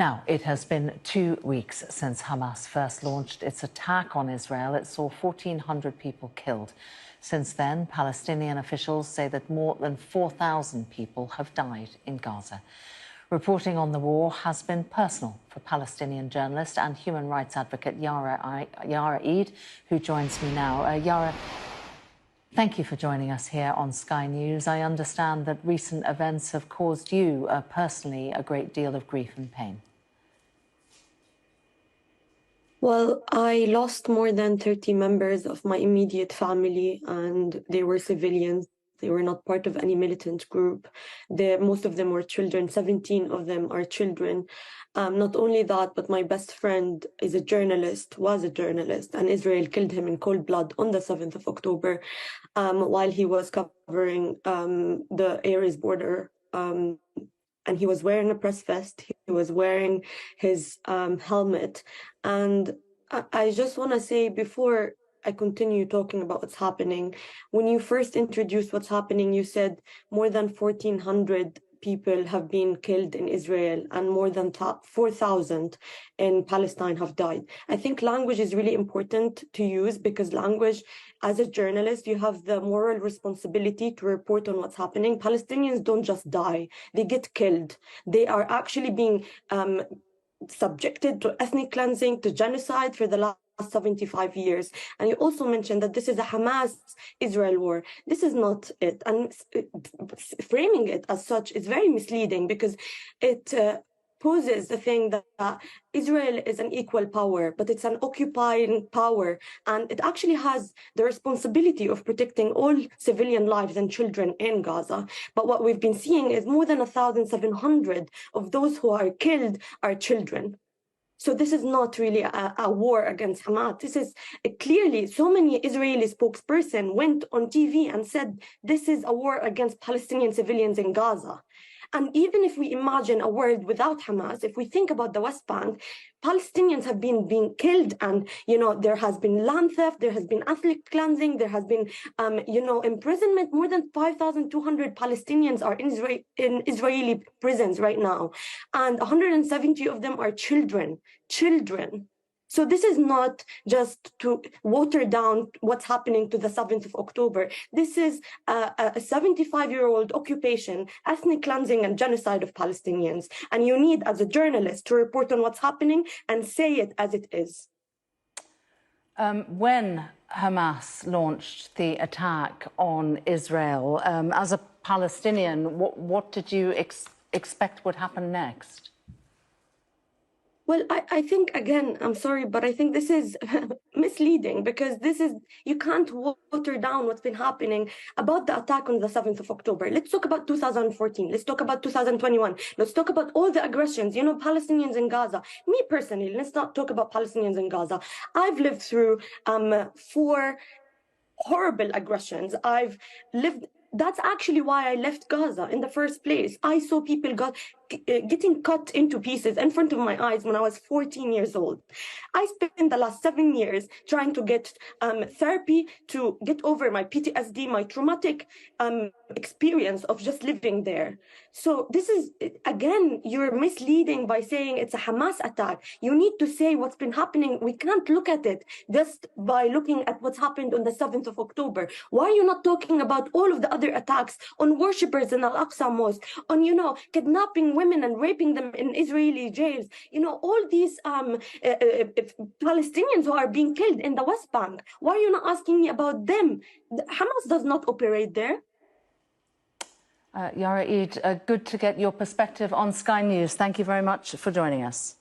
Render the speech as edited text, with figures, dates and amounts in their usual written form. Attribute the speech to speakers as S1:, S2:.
S1: Now, it has been 2 weeks since Hamas first launched its attack on Israel. It saw 1,400 people killed. Since then, Palestinian officials say that more than 4,000 people have died in Gaza. Reporting on the war has been personal for Palestinian journalist and human rights advocate Yara Eid, who joins me now. Yara, thank you for joining us here on Sky News. I understand that recent events have caused you personally a great deal of grief and pain.
S2: Well, I lost more than 30 members of my immediate family, and they were civilians. They were not part of any militant group. Most of them were children. 17 of them are children. Not only that, but my best friend was a journalist, and Israel killed him in cold blood on the 7th of October while he was covering the area's border. And he was wearing a press vest, he was wearing his helmet. And I just want to say, before I continue talking about what's happening, when you first introduced what's happening, you said more than 1,400 people have been killed in Israel and more than 4,000 in Palestine have died. I think language is really important to use, because language, as a journalist, you have the moral responsibility to report on what's happening. Palestinians don't just die, they get killed. They are actually being subjected to ethnic cleansing, to genocide for the last 75 years. And you also mentioned that this is a Hamas-Israel war. This is not it. And framing it as such is very misleading, because it poses the thing that Israel is an equal power, but it's an occupying power, and it actually has the responsibility of protecting all civilian lives and children in Gaza. But what we've been seeing is more than 1,700 of those who are killed are children. So this is not really a war against Hamas. This is clearly, so many Israeli spokesperson went on TV and said this is a war against Palestinian civilians in Gaza. And even if we imagine a world without Hamas, if we think about the West Bank, Palestinians have been being killed, and there has been land theft, there has been ethnic cleansing, there has been imprisonment. More than 5,200 Palestinians are in Israeli prisons right now, and 170 of them are children. So this is not just to water down what's happening to the 7th of October. This is a 75-year-old occupation, ethnic cleansing and genocide of Palestinians. And you need, as a journalist, to report on what's happening and say it as it is.
S1: When Hamas launched the attack on Israel, as a Palestinian, what did you expect would happen next?
S2: Well, I think, again, I'm sorry, but I think this is misleading, because you can't water down what's been happening about the attack on the 7th of October. Let's talk about 2014. Let's talk about 2021. Let's talk about all the aggressions, Palestinians in Gaza. Me personally, let's not talk about Palestinians in Gaza. I've lived through 4 horrible aggressions. That's actually why I left Gaza in the first place. I saw people getting cut into pieces in front of my eyes when I was 14 years old. I spent the last 7 years trying to get therapy to get over my PTSD, my traumatic experience of just living there. So this is, again, you're misleading by saying it's a Hamas attack. You need to say what's been happening. We can't look at it just by looking at what's happened on the 7th of October. Why are you not talking about all of the other attacks on worshippers in Al-Aqsa Mosque, on, kidnapping women and raping them in Israeli jails, all these Palestinians who are being killed in the West Bank? Why are you not asking me about them? Hamas does not operate there.
S1: Yara Eid, good to get your perspective on Sky News. Thank you very much for joining us.